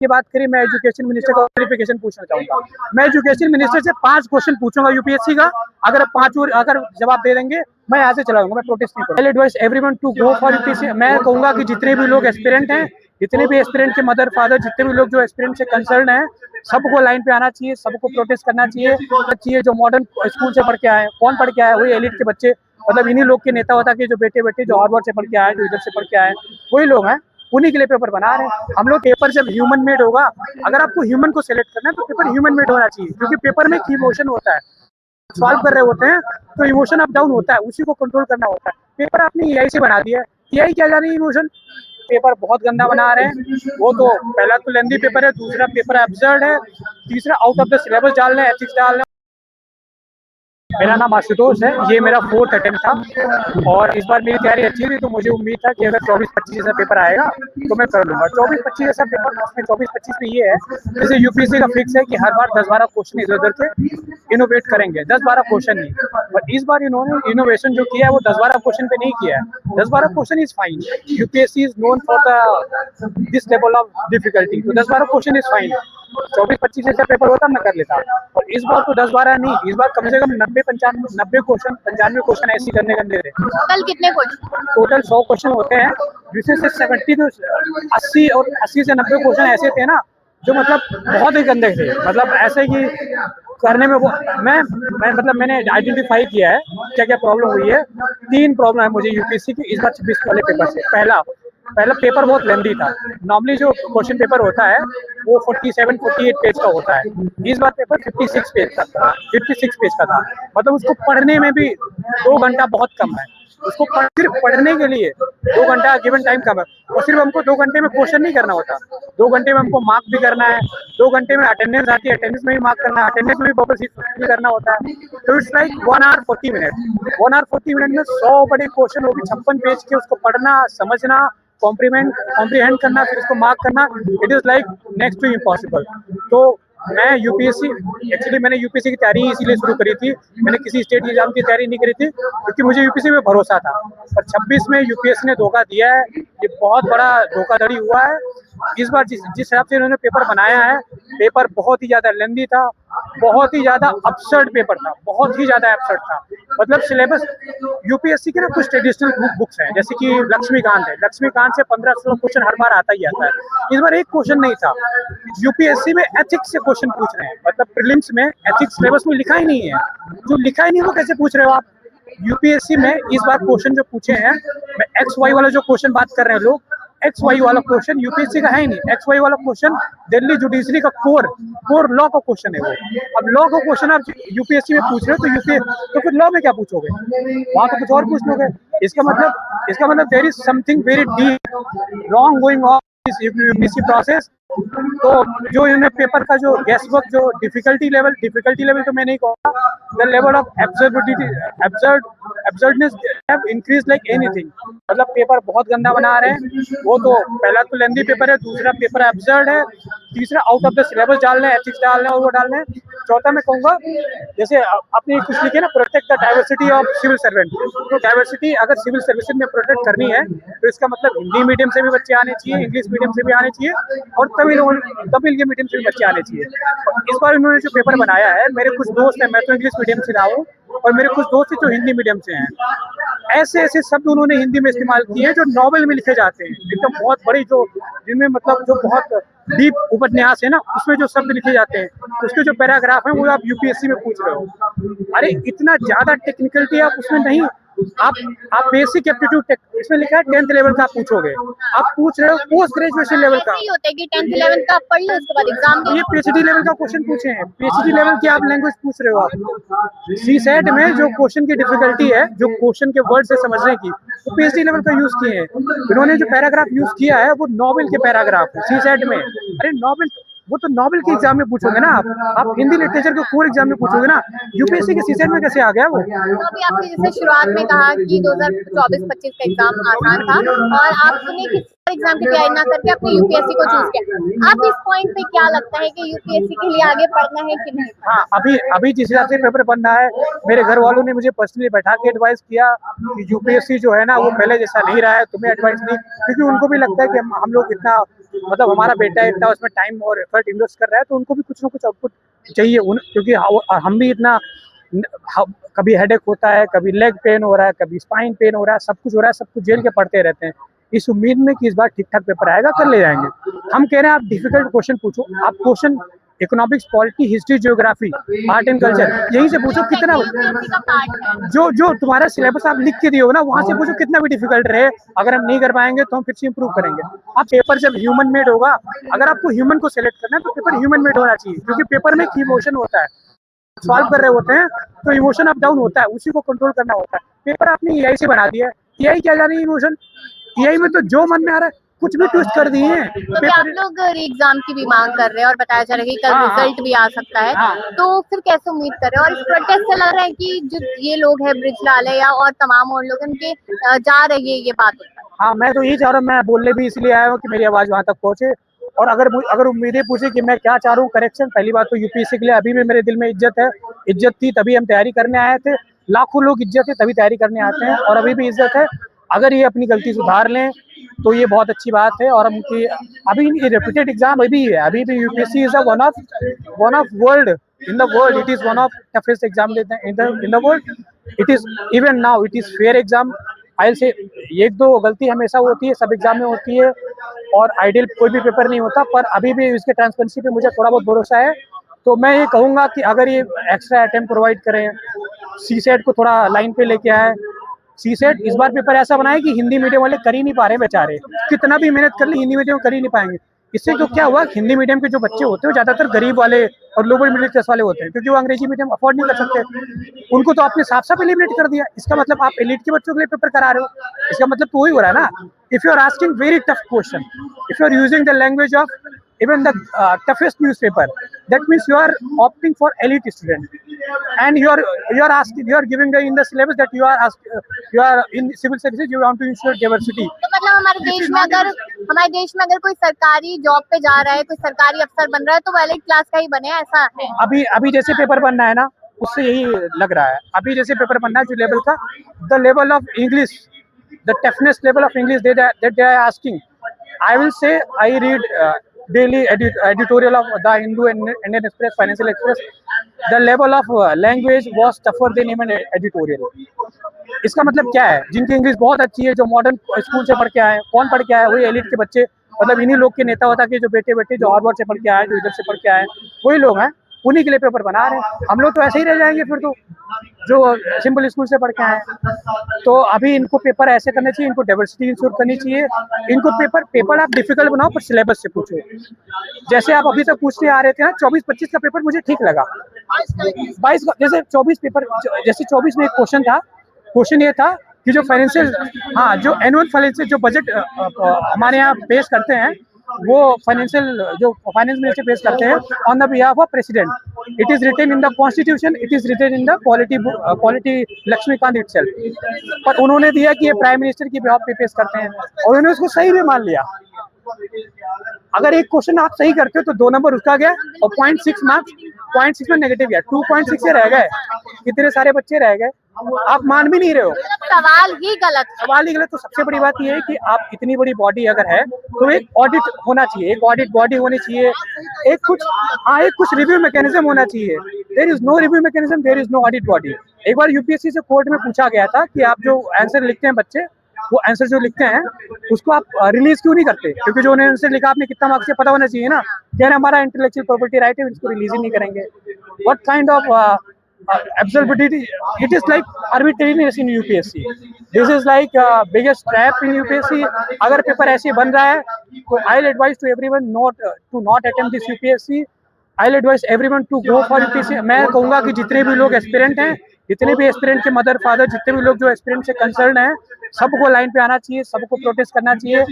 की बात करें, मैं एजुकेशन मिनिस्टर का क्लैरिफिकेशन पूछना चाहूंगा। मैं एजुकेशन मिनिस्टर से 5 क्वेश्चन पूछूंगा यूपीएससी का, अगर 5 और अगर जवाब दे देंगे मैं यहाँ से चला जाऊंगा, मैं प्रोटेस्ट नहीं करूंगा। Advice everyone to go for UPSC. मैं कहूंगा कि जितने भी लोग एस्पिरेंट हैं, जितने भी एस्पिरेंट के मदर फादर, जितने भी लोग जो एस्पिरेंट से कंसर्न है, सबको लाइन पे आना चाहिए, सबको प्रोटेस्ट करना चाहिए। जो मॉडर्न स्कूल से पढ़ के आए, कौन पढ़ के आए? वही एलिट के बच्चे, मतलब इन्हीं लोग के नेता होता कि जो बेटे जो हार्वर्ड से पढ़ के आए, जो इधर से पढ़ के आए, वही लोग हैं, उन्हीं के लिए पेपर बना रहे हैं। हम लोग पेपर जब ह्यूमन मेड होगा, अगर आपको ह्यूमन को सिलेक्ट करना है तो पेपर ह्यूमन मेड होना चाहिए, क्योंकि पेपर में एक इमोशन होता है, सॉल्व कर रहे होते हैं तो इमोशन अप डाउन होता है, उसी को कंट्रोल करना होता है। पेपर आपने एआई से बना दिया है, एआई क्या जाने इमोशन। पेपर बहुत गंदा बना रहे हैं वो तो, पहला तो लेंदी पेपर है, दूसरा पेपर एब्सर्ड है, तीसरा आउट ऑफ द सिलेबस डाल रहे हैं, एथिक्स डाल रहे हैं। मेरा नाम आशुतोष है, ये मेरा 4th अटेम्प्ट था और इस बार मेरी तैयारी अच्छी थी, तो मुझे उम्मीद था कि अगर 24-25 जैसा पेपर आएगा तो मैं कर लूँगा। 24-25 जैसा पेपर, उसमें 24-25 में ये है, जैसे यूपीएससी का फिक्स है कि हर बार 10-12 क्वेश्चन इधर उधर के इनोवेट करेंगे, 10-12 क्वेश्चन नहीं, और इस बार इन्होंने इनोवेशन जो किया है वो 10-12 क्वेश्चन पे नहीं किया है। 10-12 question is fine, UPSC is known for the this level of difficulty, तो 10-12 क्वेश्चन इज फाइन। 24-25 जैसा पेपर होता मैं कर लेता, और इस बार तो 10-12 नहीं, इस बार कम से कम 90 क्वेश्चन, 95 क्वेश्चन ऐसे करने थे। टोटल कितने क्वेश्चन? टोटल 100 क्वेश्चन होते हैं, जिसमें से 70 to 80 और 80 से 90 क्वेश्चन ऐसे थे ना जो मतलब बहुत ही गंदे थे, मतलब ऐसे कि करने में वो मैंने आइडेंटिफाई किया है क्या क्या प्रॉब्लम हुई है। 3 प्रॉब्लम है मुझे यूपीएससी की इस बार 26 वाले पेपर से। पहला पेपर बहुत लेंदी था, नॉर्मली जो क्वेश्चन पेपर होता है वो 47-48 पेज का होता है, इस बार पेपर 56 पेज का था, 56 पेज का था, मतलब उसको पढ़ने में भी 2 घंटा बहुत कम है, उसको सिर्फ पढ़ने के लिए 2 घंटा गिवन टाइम कम है, और सिर्फ हमको 2 घंटे में क्वेश्चन नहीं करना होता, 2 घंटे में हमको मार्क भी करना है, 2 घंटे में अटेंडेंस आती है, अटेंडेंस में भी मार्क करना है, अटेंडेंस में भी बबल शीट भी करना होता है, तो it's like 1 hour 40 minutes। 1 hour 40 minutes में 100 बड़े क्वेश्चन, वो भी 56 पेज के, उसको पढ़ना, समझना, कॉम्प्रीहेंड करना, फिर उसको मार्क करना, it is like next to impossible. तो मैं मैंने यूपीएससी की तैयारी इसीलिए शुरू करी थी, मैंने किसी स्टेट एग्जाम की तैयारी नहीं करी थी, क्योंकि मुझे यूपीएससी में भरोसा था, और 26 में यूपीएससी ने धोखा दिया है, ये बहुत बड़ा धोखाधड़ी हुआ है। इस बार जिस हिसाब से इन्होंने पेपर बनाया है, पेपर बहुत ही ज्यादा लेंदी था, बहुत ही ज्यादा अपसर्ड पेपर था, बहुत ही ज्यादा अपसर्ड था, मतलब सिलेबस यूपीएससी के ना कुछ ट्रेडिशनल बुक्स हैं, जैसे कि लक्ष्मीकांत है, लक्ष्मीकांत से 15-16 क्वेश्चन हर बार आता ही आता है, इस बार एक क्वेश्चन नहीं था। यूपीएससी में एथिक्स से क्वेश्चन पूछ रहे हैं, मतलब प्रीलिम्स में एथिक्स सिलेबस में लिखा ही नहीं है, जो लिखा ही नहीं वो कैसे पूछ रहे हो आप। यूपीएससी में इस बार क्वेश्चन जो पूछे हैं, XY वाला जो क्वेश्चन बात कर रहे हैं लोग, XY वाला क्वेश्चन यूपीएससी का है ही नहीं। XY वाला क्वेश्चन दिल्ली जुडिशरी का कोर लॉ का क्वेश्चन है वो। अब लॉ का क्वेश्चन आप यूपीएससी में पूछ रहे हो तो फिर लॉ में क्या पूछोगे, वहां तो कुछ और पूछ लोगे। इसका मतलब there is something very deep wrong going on this UPSC process. तो जो इन्होंने पेपर का जो गेस वर्क, जो डिफिकल्टी लेवल तो मैं नहीं कहूँगा, the level of absurdness have increase like anything, मतलब पेपर बहुत गंदा बना रहे हैं वो तो, पहला तो लेंदी पेपर है, दूसरा पेपर एब्सर्ड है, तीसरा आउट ऑफ द सिलेबस डाल रहे हैं, एथिक्स डाल रहे हैं, और वो डाल रहे हैं। चौथा मैं कहूँगा, जैसे आपने कुछ लिखे ना, protect the diversity of civil servant, तो डाइवर्सिटी अगर सिविल सर्विस में प्रोटेक्ट करनी है तो इसका मतलब हिंदी मीडियम से भी बच्चे आने चाहिए, इंग्लिश मीडियम से भी आने चाहिए, और तमिल के मीडियम से भी बच्चे आने चाहिए। इस बार इन्होंने जो पेपर बनाया है, मेरे कुछ दोस्त हैं, मैं तो इंग्लिश मीडियम से रहा हूँ, और मेरे कुछ दोस्त हैं जो हिंदी मीडियम से हैं, ऐसे शब्द उन्होंने हिंदी में इस्तेमाल किए हैं जो नॉवेल में लिखे जाते हैं, एकदम बहुत बड़ी, जो जिनमें मतलब जो बहुत डीप उपन्यास है ना, उसमें जो शब्द लिखे जाते हैं, उसके जो पैराग्राफ हैं वो आप यूपीएससी में पूछ रहे हो। अरे इतना ज्यादा टेक्निकलिटी आप उसमें नहीं, आप बेसिक एप्टीट्यूड इसमें लिखा है 10th लेवल का आप पूछोगे, आप पूछ रहे हो पोस्ट ग्रेजुएशन लेवल का, होता है कि 10th 11th का आप पढ़ लो, उसके बाद एग्जाम दो। ये पीएचडी लेवल का क्वेश्चन पूछे हैं, पीएचडी लेवल की आप लैंग्वेज पूछ रहे हो। आप सीसेट में जो क्वेश्चन की डिफिकल्टी है, जो क्वेश्चन के वर्ड से समझने की, तो पीएचडी लेवल का यूज किए हैं इन्होंने। जो पैराग्राफ यूज किया है वो नॉवेल के पैराग्राफ है सीसेट में। अरे नॉवेल, वो तो नॉवेल के एग्जाम में पूछोगे ना, आप हिंदी लिटरेचर के कोर एग्जाम में पूछोगे ना, यूपीएससी के सीसेट में कैसे आ गया वो। तो अभी आपने जैसे शुरुआत में कहा कि 2024-25 का एग्जाम आसान था, और आपने किस एग्जाम की तैयारी ना करके आपने यूपीएससी को चूज किया। आप इस पॉइंट पे क्या लगता है कि यूपीएससी के लिए आगे पढ़ना है कि नहीं? हाँ, अभी अभी जिस हिसाब से पेपर बनना है, मेरे घर वालों ने मुझे पर्सनली बैठा के एडवाइस किया कि यूपीएससी जो है ना वो पहले जैसा नहीं रहा है, तुम्हें एडवाइस दी, क्योंकि उनको भी लगता है कि हम लोग इतना मतलब हमारा बेटा इतना उसमें टाइम और एफर्ट इन्वेस्ट कर रहा है, तो उनको भी कुछ ना कुछ आउटपुट चाहिए क्योंकि हम भी इतना कभी हेडेक होता है, कभी लेग पेन हो रहा है, कभी स्पाइन पेन हो रहा है, सब कुछ हो रहा है, सब कुछ झेल के पढ़ते रहते हैं इस उम्मीद में कि इस बार ठीक ठाक पेपर आएगा, कर ले जाएंगे। हम कह रहे हैं आप डिफिकल्ट क्वेश्चन पूछो, आप question economics, polity, history, geography, art and culture यहीं से पूछो कितना जो तुम्हारा सिलेबस आप लिख के दिए हो ना वहां से पूछो कितना भी डिफिकल्ट रहे, अगर हम नहीं कर पाएंगे तो हम फिर से इंप्रूव करेंगे। आप पेपर जब ह्यूमन मेड होगा, अगर आपको ह्यूमन को सिलेक्ट करना है तो पेपर ह्यूमन मेड होना चाहिए, क्योंकि पेपर में एक इमोशन होता है, सॉल्व कर रहे होते हैं तो इमोशन अप डाउन होता है, उसी को कंट्रोल करना होता है। पेपर आपने एआई से बना दिया है, एआई क्या जाने इमोशन, एआई में तो जो मन में आ रहा है कुछ भी ट्विस्ट कर दिए हैं। तो आप लोग एग्जाम की भी मांग कर रहे हैं और बताया जा रहा है कि कल रिजल्ट भी आ सकता है, तो फिर कैसे उम्मीद कर रहे हैं? और इस प्रोटेस्ट से लग रहा है कि जो ये लोग हैं ब्रिजलाल या और तमाम और लोग उनके जा रही है ये बात। हाँ, मैं तो यही चाह रहा हूँ, मैं बोलने भी इसलिए आया हूँ कि मेरी आवाज वहां तक पहुंचे। और अगर उम्मीदें पूछे कि मैं क्या चाह रहा हूँ करेक्शन, पहली बात तो यूपीएससी के लिए अभी भी मेरे दिल में इज्जत है, इज्जत थी तभी हम तैयारी करने आए थे, लाखों लोग इज्जत है तभी तैयारी करने आते हैं और अभी भी इज्जत है। अगर ये अपनी गलती सुधार लें तो ये बहुत अच्छी बात है। और उनकी अभी रिपीटेड एग्जाम अभी है, अभी भी UPSC is one of world in the world, it is one of toughest exam in the world, it is even now it is fair exam. I say एक दो गलती हमेशा होती है, सब एग्जाम में होती है और आइडियल कोई भी पेपर नहीं होता, पर अभी भी इसके ट्रांसपेरेंसी पे मुझे थोड़ा बहुत भरोसा है। तो मैं ये कहूँगा कि अगर ये एक्स्ट्रा अटेम्प्ट प्रोवाइड करें, सीसेट को थोड़ा लाइन पे लेके आए, सीसेट इस बार पेपर ऐसा बनाए कि हिंदी मीडियम वाले कर ही नहीं पा रहे बेचारे, कितना भी मेहनत कर ले हिंदी मीडियम कर ही नहीं पाएंगे। इससे तो क्या हुआ, हिंदी मीडियम के जो बच्चे होते हैं ज्यादातर गरीब वाले और लोअर मिडिल क्लास वाले होते हैं, क्योंकि वो अंग्रेजी मीडियम अफोर्ड नहीं कर सकते, उनको तो आपने साफ साफ एलिमिनेट कर दिया। इसका मतलब आप एलिट के बच्चों के लिए पेपर करा रहे हो, इसका मतलब तो वही हो रहा है ना। If you are asking very tough question, if you are using the language of even the toughest newspaper, that means you are opting for elite student, and you are giving in the syllabus that you are in civil services, you want to ensure diversity। तो मतलब हमारे देश में अगर कोई सरकारी job पे जा रहा है, कोई सरकारी अफसर बन रहा है तो वो एलिट क्लास का ही बने, ऐसा है? अभी जैसे पेपर बनना है ना उससे यही लग रहा है। अभी जैसे पेपर बनना है जो लेवल का, the level of English, the toughness level of English that they are asking, I will say I read daily editorial of the Hindu and Indian Express, Financial Express. The level of language was tougher than even editorial। इसका मतलब क्या है, जिनकी English बहुत अच्छी है, जो modern school से पढ़ के आए, कौन पढ़ के आए, वही एलिट के बच्चे, मतलब इन्हीं लोग के नेता होता के जो बेटे जो हार्वर्ड से पढ़ के आए, जो इधर से पढ़ के आए, वही लोग हैं, उन्हीं के लिए पेपर बना रहे हैं। हम लोग तो ऐसे ही रह जाएंगे फिर तो, जो सिंपल स्कूल से पढ़ के आए। तो अभी इनको पेपर ऐसे करना चाहिए, इनको डाइवर्सिटी इंश्योर करनी चाहिए, इनको पेपर आप डिफिकल्ट बनाओ पर सिलेबस से पूछो। जैसे आप अभी तक पूछते आ रहे थे ना, 24-25 का पेपर मुझे ठीक लगा, 22 का जैसे 24 पेपर, जैसे 24 में एक क्वेश्चन ये था कि जो फाइनेंशियल, हाँ, जो एनुअल फाइनेंशियल जो बजट हमारे यहाँ पेश करते हैं, वो फाइनेंशियल जो फाइनेंस मिनिस्टर पेश करते हैं on the behalf of president, it is written in the constitution, it is written in the polity Laxmikanth itself, पर उन्होंने दिया कि ये प्राइम मिनिस्टर की बिहाफ पे पेश करते हैं और उन्होंने उसको सही भी मान लिया। अगर एक क्वेश्चन आप सही करते हो तो 2 नंबर उसका गया और 0.6 मार्क्स, 0.6 में नेगेटिव गया, 2.6 से रह गए, कितने सारे बच्चे रह गए, आप मान भी नहीं रहे हो, सवाल ही गलत। तो सबसे बड़ी बात यह है कि आप इतनी बड़ी बॉडी अगर है तो एक ऑडिट होना चाहिए, एक ऑडिट बॉडी होनी चाहिए, एक कुछ रिव्यू मैकेनिज्म होना चाहिए। There is no review mechanism, there is no audit body. एक बार यूपीएससी से कोर्ट में पूछा गया था कि आप जो आंसर लिखते हैं बच्चे, वो आंसर जो लिखते हैं उसको आप रिलीज क्यों नहीं करते, क्योंकि जो उन्होंने आंसर लिखा आपने कितना मार्क्स से पता होना चाहिए ना। कह रहे हमारा इंटेलेक्चुअल प्रॉपर्टी राइट है, इसको रिलीज ही नहीं करेंगे। What kind of absurdity, it is like arbitrariness in UPSC, this is like biggest trap in UPSC। अगर पेपर ऐसे बन रहा है तो I'll advise to everyone to not attempt this UPSC, I'll advise everyone to go for UPSC। मैं कहूँगा कि जितने भी लोग एस्पिरेंट हैं जितने भी एस्पिरेंट के मदर फादर, जितने भी लोग जो एस्पिरेंट से कंसर्न है, सबको लाइन पे आना चाहिए, सबको प्रोटेस्ट करना चाहिए।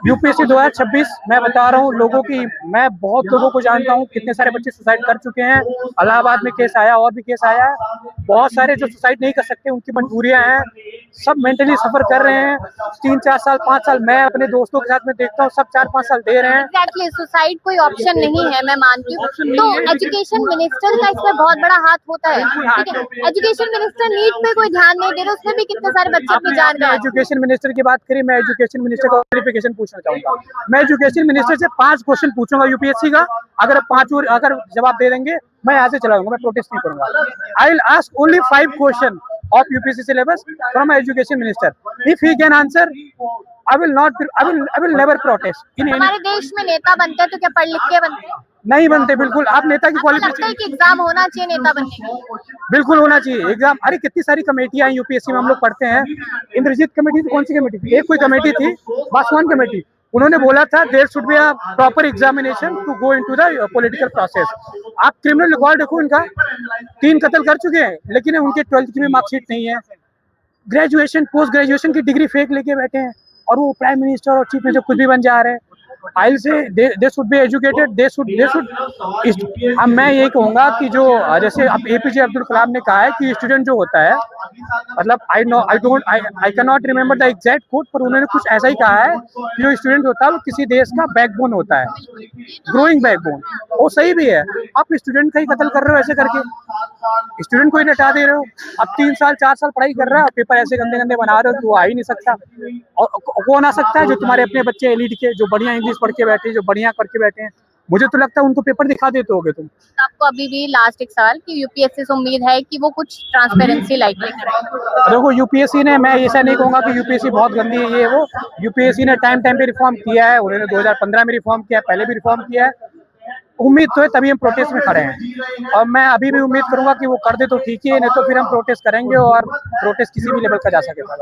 यूपीएससी 2026 मैं बता रहा हूँ लोगों की, मैं बहुत लोगों को जानता हूँ, कितने सारे बच्चे सुसाइड कर चुके हैं। इलाहाबाद में केस आया, और भी केस आया है। बहुत सारे जो सुसाइड नहीं कर सकते, उनकी मजबूरियां हैं, सब मेंटली सफर कर रहे हैं। 3-4 साल 5 साल मैं अपने दोस्तों के साथ में देखता हूँ, सब 4-5 साल दे रहे हैं। एग्जैक्टली, सुसाइड कोई ऑप्शन नहीं है, मैं मानती हूँ। तो एजुकेशन मिनिस्टर का इसमें बहुत बड़ा हाथ होता है, ठीक है। एजुकेशन मिनिस्टर नीट पे कोई ध्यान नहीं दे रहे, उसमें भी कितने सारे बच्चे अपनी जान गए। एजुकेशन मिनिस्टर की बात करी, मैं एजुकेशन मिनिस्टर का क्लैरिफिकेशन पूछना चाहूंगा। मैं एजुकेशन मिनिस्टर से 5 क्वेश्चन पूछूंगा यूपीएससी का, अगर 5 अगर जवाब दे देंगे, मैं यहाँ से चला जाऊंगा, मैं प्रोटेस्ट नहीं करूंगा। I will ask only 5 question of UPSC syllabus from my education minister. If he can answer, I will never protest. हमारे देश में नेता बनते हैं तो क्या पढ़ लिख के बनते हैं? नहीं बनते, बिल्कुल। आप नेता की लगता है क्वालिफिकेशन कि एग्जाम होना चाहिए नेता बनने के? बिल्कुल होना चाहिए एग्जाम। अरे कितनी सारी कमेटियां हैं यूपीएससी में, हम लोग पढ़ते हैं। इंद्रजीत कमेटी थी, कौन सी कमेटी थी? एक कोई कमेटी थी, पासवान कमेटी। उन्होंने बोला था there should be a proper examination to go into the political process. आप क्रिमिनल रिकॉर्ड देखो इनका, 3 कत्ल कर चुके हैं, लेकिन उनके 12th की भी मार्कशीट नहीं है। ग्रेजुएशन, पोस्ट ग्रेजुएशन की डिग्री फेक लेके बैठे हैं, और वो प्राइम मिनिस्टर और चीफ मिनिस्टर कुछ भी बन जा रहे हैं। आई से they should be educated, they should अब मैं यही कहूंगा कि जो जैसे अब एपीजे अब्दुल कलाम ने कहा है कि स्टूडेंट जो होता है, मतलब I can not remember the exact quote, पर उन्होंने कुछ ऐसा ही कहा है कि जो स्टूडेंट होता है वो किसी देश का बैकबोन होता है, ग्रोइंग बैकबोन। वो सही भी है। आप स्टूडेंट का ही कत्ल कर रहे हो ऐसे करके, स्टूडेंट को ही हटा दे रहे हो। अब 3 साल 4 साल पढ़ाई कर रहा है, पेपर ऐसे गंदे गंदे बना रहे हो तो वो आ ही नहीं सकता। और कौन आ सकता है? जो तुम्हारे अपने बच्चे एलिट के, जो बढ़िया इंग्लिश पढ़ के बैठे, जो बढ़िया करके बैठे हैं। मुझे तो लगता है उनको पेपर दिखा देते होगे तुम। आपको अभी भी लास्ट एक सवाल कि यूपीएससी से उम्मीद है कि वो कुछ ट्रांसपेरेंसी लाइक लेकर आए? देखो यूपीएससी ने, मैं ऐसा नहीं कहूंगा कि यूपीएससी बहुत गंदी है ये वो। यूपीएससी ने टाइम पे रिफॉर्म किया है। उन्होंने 2015 में रिफॉर्म किया है, पहले भी रिफॉर्म किया है। उम्मीद तो है, तभी हम प्रोटेस्ट में खड़े हैं। और मैं अभी भी उम्मीद करूंगा कि वो कर दे तो ठीक ही है, नहीं तो फिर हम प्रोटेस्ट करेंगे, और प्रोटेस्ट किसी भी लेवल का जा सकेगा।